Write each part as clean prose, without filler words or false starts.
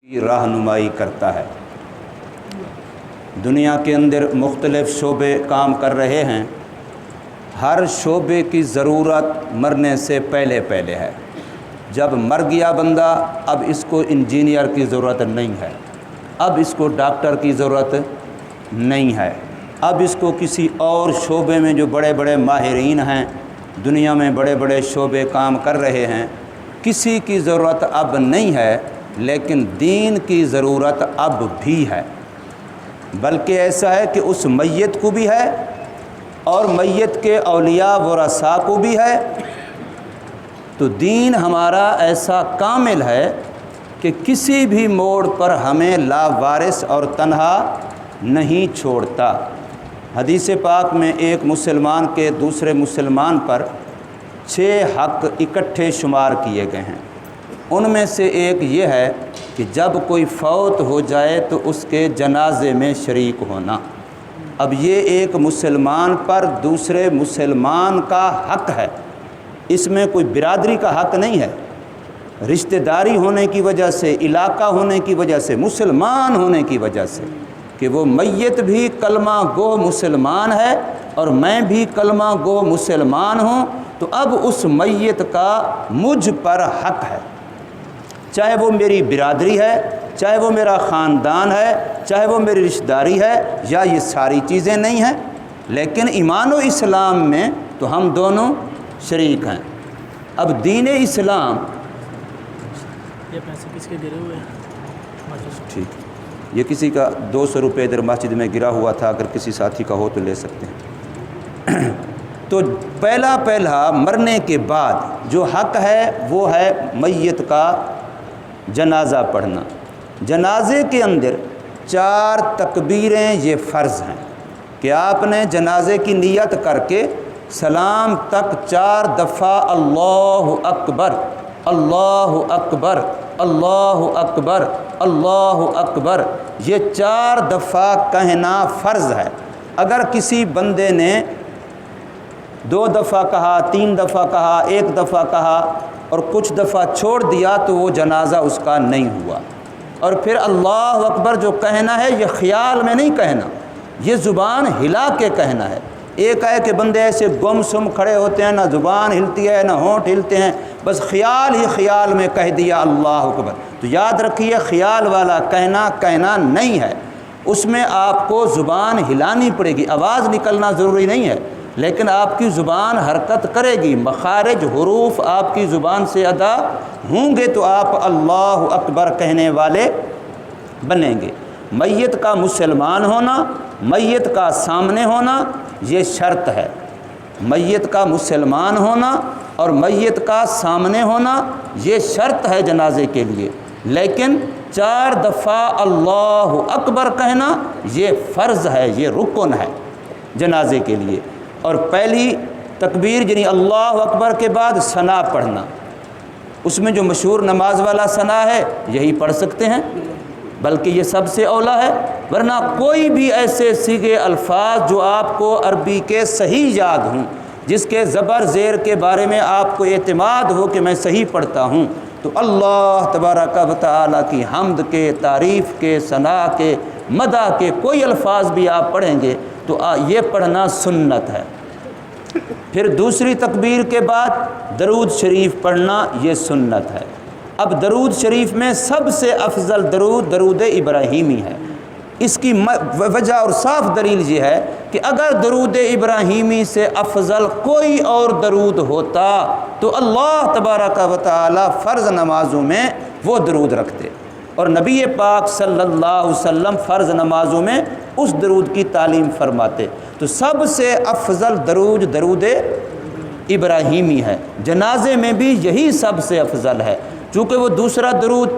رہنمائی کرتا ہے۔ دنیا کے اندر مختلف شعبے کام کر رہے ہیں، ہر شعبے کی ضرورت مرنے سے پہلے ہے۔ جب مر گیا بندہ اب اس کو انجینئر کی ضرورت نہیں ہے، اب اس کو ڈاکٹر کی ضرورت نہیں ہے، اب اس کو کسی اور شعبے میں جو بڑے بڑے ماہرین ہیں دنیا میں بڑے بڑے شعبے کام کر رہے ہیں، کسی کی ضرورت اب نہیں ہے، لیکن دین کی ضرورت اب بھی ہے۔ بلکہ ایسا ہے کہ اس میت کو بھی ہے اور میت کے اولیاء ورثاء کو بھی ہے۔ تو دین ہمارا ایسا کامل ہے کہ کسی بھی موڑ پر ہمیں لا وارث اور تنہا نہیں چھوڑتا۔ حدیث پاک میں ایک مسلمان کے دوسرے مسلمان پر 6 حق اکٹھے شمار کیے گئے ہیں۔ ان میں سے ایک یہ ہے کہ جب کوئی فوت ہو جائے تو اس کے جنازے میں شریک ہونا۔ اب یہ ایک مسلمان پر دوسرے مسلمان کا حق ہے، اس میں کوئی برادری کا حق نہیں ہے، رشتہ داری ہونے کی وجہ سے، علاقہ ہونے کی وجہ سے، مسلمان ہونے کی وجہ سے کہ وہ میت بھی کلمہ گو مسلمان ہے اور میں بھی کلمہ گو مسلمان ہوں، تو اب اس میت کا مجھ پر حق ہے، چاہے وہ میری برادری ہے، چاہے وہ میرا خاندان ہے، چاہے وہ میری رشتہ داری ہے، یا یہ ساری چیزیں نہیں ہیں، لیکن ایمان و اسلام میں تو ہم دونوں شریک ہیں۔ اب دین اسلام یہ پیسے کس کے گرے ہوئے ہیں؟ ٹھیک، یہ کسی کا 200 روپے ادھر مسجد میں گرا ہوا تھا، اگر کسی ساتھی کا ہو تو لے سکتے ہیں۔ تو پہلا مرنے کے بعد جو حق ہے وہ ہے میت کا جنازہ پڑھنا۔ جنازے کے اندر 4 تکبیریں یہ فرض ہیں کہ آپ نے جنازے کی نیت کر کے سلام تک 4 دفعہ اللہ اکبر اللہ اکبر اللہ اکبر اللہ اکبر یہ 4 دفعہ کہنا فرض ہے۔ اگر کسی بندے نے 2 دفعہ کہا، 3 دفعہ کہا، 1 دفعہ کہا اور کچھ دفعہ چھوڑ دیا تو وہ جنازہ اس کا نہیں ہوا۔ اور پھر اللہ اکبر جو کہنا ہے یہ خیال میں نہیں کہنا، یہ زبان ہلا کے کہنا ہے۔ ایک ہے کہ بندے ایسے گم سم کھڑے ہوتے ہیں، نہ زبان ہلتی ہے نہ ہونٹ ہلتے ہیں، بس خیال ہی خیال میں کہہ دیا اللہ اکبر۔ تو یاد رکھیے خیال والا کہنا نہیں ہے، اس میں آپ کو زبان ہلانی پڑے گی، آواز نکلنا ضروری نہیں ہے، لیکن آپ کی زبان حرکت کرے گی، مخارج حروف آپ کی زبان سے ادا ہوں گے تو آپ اللہ اکبر کہنے والے بنیں گے۔ میت کا مسلمان ہونا، میت کا سامنے ہونا یہ شرط ہے۔ میت کا مسلمان ہونا اور میت کا سامنے ہونا یہ شرط ہے جنازے کے لیے، لیکن 4 دفعہ اللہ اکبر کہنا یہ فرض ہے، یہ رکن ہے جنازے کے لیے۔ اور پہلی تکبیر یعنی اللہ اکبر کے بعد ثنا پڑھنا، اس میں جو مشہور نماز والا ثنا ہے یہی پڑھ سکتے ہیں، بلکہ یہ سب سے اولا ہے، ورنہ کوئی بھی ایسے سیغے الفاظ جو آپ کو عربی کے صحیح یاد ہوں، جس کے زبر زیر کے بارے میں آپ کو اعتماد ہو کہ میں صحیح پڑھتا ہوں، تو اللہ تبارک و تعالیٰ کی حمد کے، تعریف کے، ثنا کے، مدح کے کوئی الفاظ بھی آپ پڑھیں گے تو یہ پڑھنا سنت ہے۔ پھر دوسری تکبیر کے بعد درود شریف پڑھنا یہ سنت ہے۔ اب درود شریف میں سب سے افضل درود ابراہیمی ہے۔ اس کی وجہ اور صاف دلیل یہ ہے کہ اگر درود ابراہیمی سے افضل کوئی اور درود ہوتا تو اللہ تبارک و تعالی فرض نمازوں میں وہ درود رکھتے، اور نبی پاک صلی اللہ علیہ وسلم فرض نمازوں میں اس درود کی تعلیم فرماتے۔ تو سب سے افضل درود ابراہیمی ہے، جنازے میں بھی یہی سب سے افضل ہے، چونکہ وہ دوسرا درود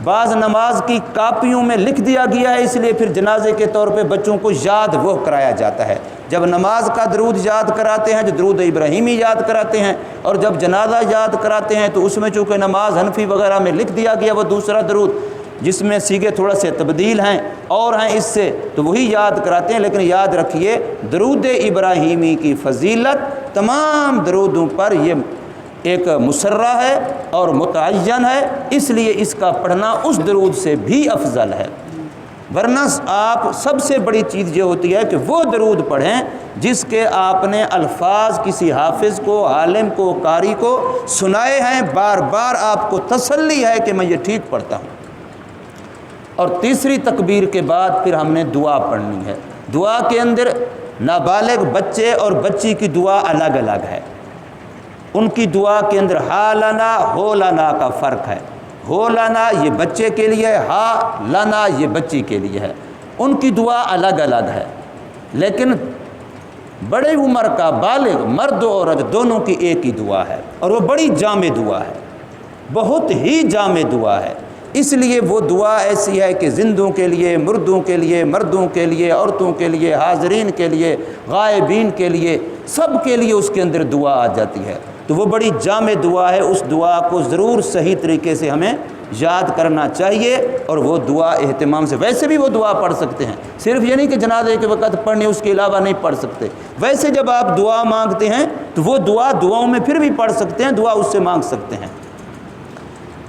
بعض نماز کی کاپیوں میں لکھ دیا گیا ہے، اس لیے پھر جنازے کے طور پہ بچوں کو یاد وہ کرایا جاتا ہے۔ جب نماز کا درود یاد کراتے ہیں جو درود ابراہیمی یاد کراتے ہیں، اور جب جنازہ یاد کراتے ہیں تو اس میں چونکہ نماز حنفی وغیرہ میں لکھ دیا گیا وہ دوسرا درود، جس میں سیغے تھوڑا سے تبدیل ہیں اور ہیں اس سے، تو وہی یاد کراتے ہیں۔ لیکن یاد رکھیے درود ابراہیمی کی فضیلت تمام درودوں پر یہ ایک مسرہ ہے اور متعین ہے، اس لیے اس کا پڑھنا اس درود سے بھی افضل ہے۔ ورنہ آپ سب سے بڑی چیز یہ ہوتی ہے کہ وہ درود پڑھیں جس کے آپ نے الفاظ کسی حافظ کو، عالم کو، قاری کو سنائے ہیں، بار بار آپ کو تسلی ہے کہ میں یہ ٹھیک پڑھتا ہوں۔ اور تیسری تکبیر کے بعد پھر ہم نے دعا پڑھنی ہے۔ دعا کے اندر نابالغ بچے اور بچی کی دعا الگ الگ ہے۔ ان کی دعا کے اندر ہا لنا ہو لنا کا فرق ہے۔ ہو لنا یہ بچے کے لیے ہے، ہا لنا یہ بچی کے لیے ہے۔ ان کی دعا الگ الگ ہے، لیکن بڑے عمر کا بالغ مرد و عورت دونوں کی ایک ہی دعا ہے، اور وہ بڑی جامع دعا ہے، بہت ہی جامع دعا ہے۔ اس لیے وہ دعا ایسی ہے کہ زندوں کے لیے، مردوں کے لیے، مردوں کے لیے، عورتوں کے لیے، حاضرین کے لیے، غائبین کے لیے، سب کے لیے اس کے اندر دعا آ جاتی ہے۔ تو وہ بڑی جامع دعا ہے، اس دعا کو ضرور صحیح طریقے سے ہمیں یاد کرنا چاہیے، اور وہ دعا اہتمام سے، ویسے بھی وہ دعا پڑھ سکتے ہیں، صرف یہ نہیں کہ جنازے کے وقت پڑھنی، اس کے علاوہ نہیں پڑھ سکتے۔ ویسے جب آپ دعا مانگتے ہیں تو وہ دعاؤں میں پھر بھی پڑھ سکتے ہیں، دعا اس سے مانگ سکتے ہیں۔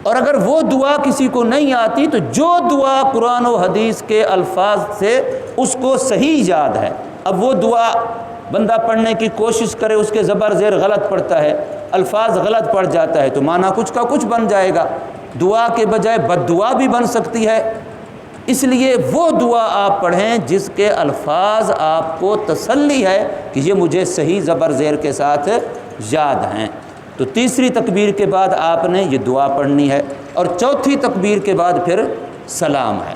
اور اگر وہ دعا کسی کو نہیں آتی تو جو دعا قرآن و حدیث کے الفاظ سے اس کو صحیح یاد ہے، اب وہ دعا بندہ پڑھنے کی کوشش کرے، اس کے زبر زیر غلط پڑتا ہے، الفاظ غلط پڑ جاتا ہے، تو معنی کچھ کا کچھ بن جائے گا، دعا کے بجائے بد دعا بھی بن سکتی ہے۔ اس لیے وہ دعا آپ پڑھیں جس کے الفاظ آپ کو تسلی ہے کہ یہ مجھے صحیح زبر زیر کے ساتھ یاد ہیں۔ تو تیسری تکبیر کے بعد آپ نے یہ دعا پڑھنی ہے، اور چوتھی تکبیر کے بعد پھر سلام ہے۔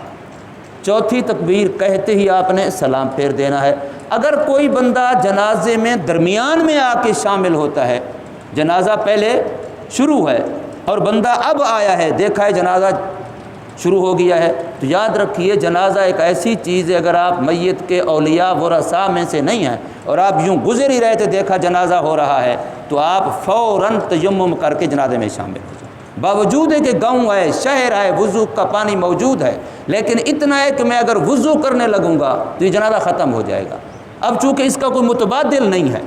چوتھی تکبیر کہتے ہی آپ نے سلام پھیر دینا ہے۔ اگر کوئی بندہ جنازے میں درمیان میں آ کے شامل ہوتا ہے، جنازہ پہلے شروع ہے اور بندہ اب آیا ہے، دیکھا ہے جنازہ شروع ہو گیا ہے، تو یاد رکھیے جنازہ ایک ایسی چیز ہے، اگر آپ میت کے اولیاء ورثاء میں سے نہیں ہیں اور آپ یوں گزر ہی رہے تھے، دیکھا جنازہ ہو رہا ہے، تو آپ فوراً تیمم کر کے جنازے میں شامل ہو جائیں۔ باوجود ہے کہ گاؤں ہے، شہر ہے، وضو کا پانی موجود ہے، لیکن اتنا ہے کہ میں اگر وضو کرنے لگوں گا تو یہ جنازہ ختم ہو جائے گا۔ اب چونکہ اس کا کوئی متبادل نہیں ہے،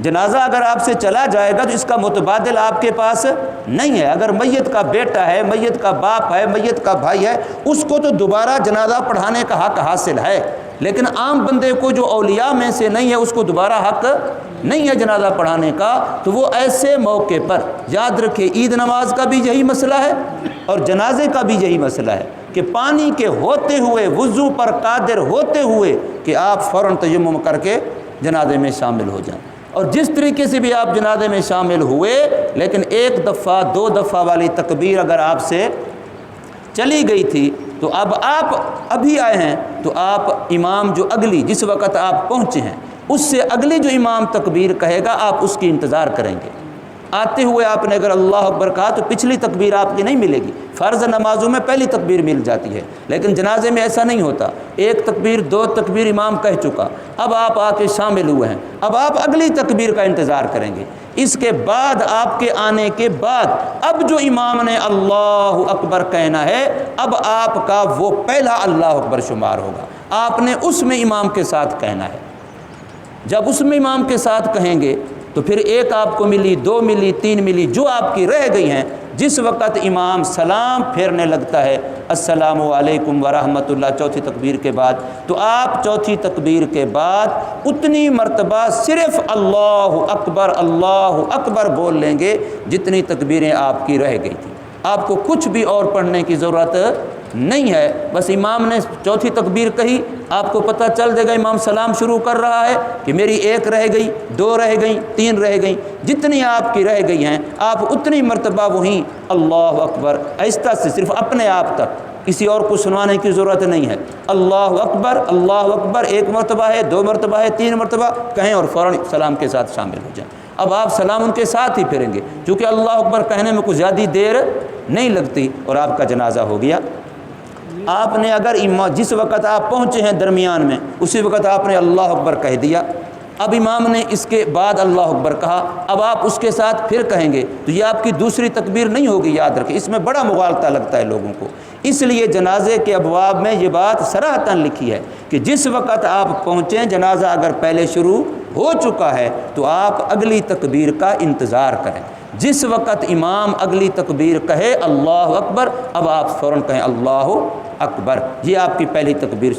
جنازہ اگر آپ سے چلا جائے گا تو اس کا متبادل آپ کے پاس نہیں ہے۔ اگر میت کا بیٹا ہے، میت کا باپ ہے، میت کا بھائی ہے، اس کو تو دوبارہ جنازہ پڑھانے کا حق حاصل ہے، لیکن عام بندے کو جو اولیاء میں سے نہیں ہے اس کو دوبارہ حق نہیں ہے جنازہ پڑھانے کا۔ تو وہ ایسے موقع پر یاد رکھے، عید نماز کا بھی یہی مسئلہ ہے اور جنازے کا بھی یہی مسئلہ ہے کہ پانی کے ہوتے ہوئے، وضو پر قادر ہوتے ہوئے، کہ آپ فوراً تیمم کر کے جنازے میں شامل ہو جائیں۔ اور جس طریقے سے بھی آپ جنازے میں شامل ہوئے، لیکن ایک دفعہ دو دفعہ والی تکبیر اگر آپ سے چلی گئی تھی تو اب آپ ابھی آئے ہیں تو آپ امام جو اگلی جس وقت آپ پہنچے ہیں اس سے اگلی جو امام تکبیر کہے گا آپ اس کی انتظار کریں گے۔ آتے ہوئے آپ نے اگر اللہ اکبر کہا تو پچھلی تکبیر آپ کی نہیں ملے گی۔ فرض نمازوں میں پہلی تکبیر مل جاتی ہے، لیکن جنازے میں ایسا نہیں ہوتا۔ ایک تکبیر، دو تکبیر امام کہہ چکا، اب آپ آ کے شامل ہوئے ہیں، اب آپ اگلی تکبیر کا انتظار کریں گے۔ اس کے بعد آپ کے آنے کے بعد اب جو امام نے اللہ اکبر کہنا ہے، اب آپ کا وہ پہلا اللہ اکبر شمار ہوگا، آپ نے اس میں امام کے ساتھ کہنا ہے۔ جب اس میں امام کے ساتھ کہیں گے تو پھر ایک آپ کو ملی، دو ملی، تین ملی، جو آپ کی رہ گئی ہیں، جس وقت امام سلام پھیرنے لگتا ہے السلام علیکم ورحمۃ اللہ چوتھی تکبیر کے بعد، تو آپ چوتھی تکبیر کے بعد اتنی مرتبہ صرف اللہ اکبر بول لیں گے جتنی تکبیریں آپ کی رہ گئی تھیں۔ آپ کو کچھ بھی اور پڑھنے کی ضرورت نہیں ہے، بس امام نے چوتھی تکبیر کہی، آپ کو پتہ چل دے گا امام سلام شروع کر رہا ہے کہ میری ایک رہ گئی، دو رہ گئیں، تین رہ گئیں، جتنی آپ کی رہ گئی ہیں آپ اتنی مرتبہ وہیں اللہ اکبر آہستہ سے صرف اپنے آپ تک، کسی اور کو سنوانے کی ضرورت نہیں ہے۔ اللہ اکبر ایک مرتبہ ہے، دو مرتبہ ہے، تین مرتبہ کہیں اور فوراً سلام کے ساتھ شامل ہو جائیں۔ اب آپ سلام ان کے ساتھ ہی پھریں گے، کیونکہ اللہ اکبر کہنے میں کچھ زیادہ دیر نہیں لگتی اور آپ کا جنازہ ہو گیا۔ آپ نے اگر جس وقت آپ پہنچے ہیں درمیان میں اسی وقت آپ نے اللہ اکبر کہہ دیا، اب امام نے اس کے بعد اللہ اکبر کہا، اب آپ اس کے ساتھ پھر کہیں گے تو یہ آپ کی دوسری تکبیر نہیں ہوگی، یاد رکھیں، اس میں بڑا مغالطہ لگتا ہے لوگوں کو۔ اس لیے جنازے کے ابواب میں یہ بات صراحتاً لکھی ہے کہ جس وقت آپ پہنچیں، جنازہ اگر پہلے شروع ہو چکا ہے تو آپ اگلی تکبیر کا انتظار کریں۔ جس وقت امام اگلی تکبیر کہے اللہ اکبر، اب آپ فوراً کہیں اللہ اکبر، یہ آپ کی پہلی تکبیر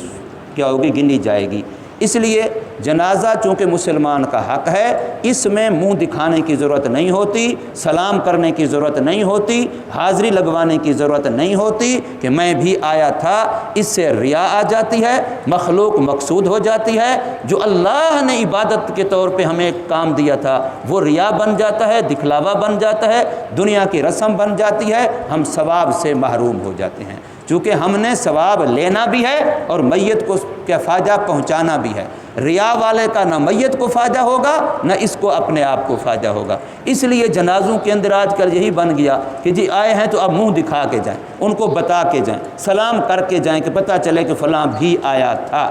کیا ہوگی، گنی جائے گی۔ اس لیے جنازہ چونکہ مسلمان کا حق ہے، اس میں منہ دکھانے کی ضرورت نہیں ہوتی، سلام کرنے کی ضرورت نہیں ہوتی، حاضری لگوانے کی ضرورت نہیں ہوتی کہ میں بھی آیا تھا۔ اس سے ریا آ جاتی ہے، مخلوق مقصود ہو جاتی ہے۔ جو اللہ نے عبادت کے طور پہ ہمیں ایک کام دیا تھا وہ ریا بن جاتا ہے، دکھلاوا بن جاتا ہے، دنیا کی رسم بن جاتی ہے، ہم ثواب سے محروم ہو جاتے ہیں۔ چونکہ ہم نے ثواب لینا بھی ہے اور میت کو کیا فائدہ پہنچانا بھی ہے۔ ریا والے کا نہ میت کو فائدہ ہوگا نہ اس کو اپنے آپ کو فائدہ ہوگا۔ اس لیے جنازوں کے اندر آج کل یہی بن گیا کہ جی آئے ہیں تو اب منہ دکھا کے جائیں، ان کو بتا کے جائیں، سلام کر کے جائیں کہ پتہ چلے کہ فلاں بھی آیا تھا۔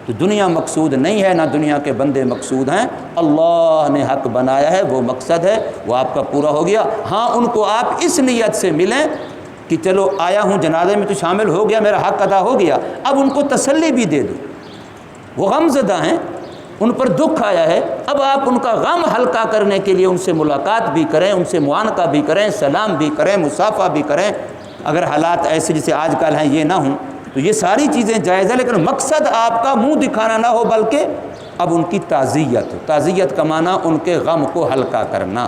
تو دنیا مقصود نہیں ہے، نہ دنیا کے بندے مقصود ہیں۔ اللہ نے حق بنایا ہے، وہ مقصد ہے، وہ آپ کا پورا ہو گیا۔ ہاں ان کو آپ اس نیت سے ملیں کہ چلو آیا ہوں جنازے میں تو شامل ہو گیا، میرا حق ادا ہو گیا، اب ان کو تسلی بھی دے دو۔ وہ غم زدہ ہیں، ان پر دکھ آیا ہے، اب آپ ان کا غم ہلکا کرنے کے لیے ان سے ملاقات بھی کریں، ان سے معانقہ بھی کریں، سلام بھی کریں، مصافحہ بھی کریں۔ اگر حالات ایسے جیسے آج کل ہیں یہ نہ ہوں تو یہ ساری چیزیں جائز ہے، لیکن مقصد آپ کا منہ دکھانا نہ ہو بلکہ اب ان کی تعزیت ہو۔ تعزیت کا معنی ان کے غم کو ہلکا کرنا۔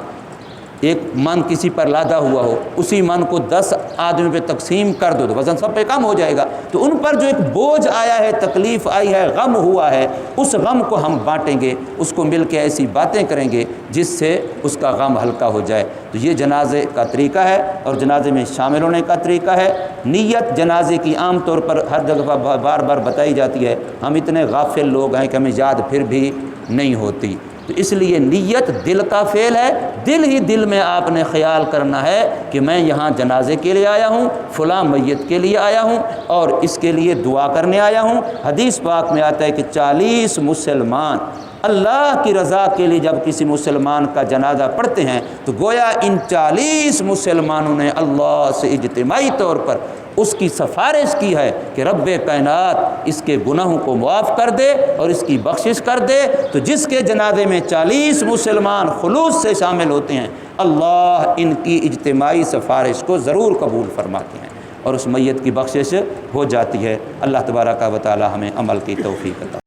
ایک من کسی پر لادا ہوا ہو، اسی من کو 10 آدمی پہ تقسیم کر دو تو وزن سب پہ کم ہو جائے گا۔ تو ان پر جو ایک بوجھ آیا ہے، تکلیف آئی ہے، غم ہوا ہے، اس غم کو ہم بانٹیں گے، اس کو مل کے ایسی باتیں کریں گے جس سے اس کا غم ہلکا ہو جائے۔ تو یہ جنازے کا طریقہ ہے اور جنازے میں شامل ہونے کا طریقہ ہے۔ نیت جنازے کی عام طور پر ہر جگہ بار بار بتائی جاتی ہے، ہم اتنے غافل لوگ ہیں کہ ہمیں یاد پھر بھی نہیں ہوتی۔ تو اس لیے نیت دل کا فعل ہے، دل ہی دل میں آپ نے خیال کرنا ہے کہ میں یہاں جنازے کے لیے آیا ہوں، فلاں میت کے لیے آیا ہوں اور اس کے لیے دعا کرنے آیا ہوں۔ حدیث پاک میں آتا ہے کہ 40 مسلمان اللہ کی رضا کے لیے جب کسی مسلمان کا جنازہ پڑھتے ہیں تو گویا ان 40 مسلمانوں نے اللہ سے اجتماعی طور پر اس کی سفارش کی ہے کہ رب کائنات اس کے گناہوں کو معاف کر دے اور اس کی بخشش کر دے۔ تو جس کے جنازے میں 40 مسلمان خلوص سے شامل ہوتے ہیں، اللہ ان کی اجتماعی سفارش کو ضرور قبول فرماتے ہیں اور اس میت کی بخشش ہو جاتی ہے۔ اللہ تبارک و تعالی ہمیں عمل کی توفیق عطا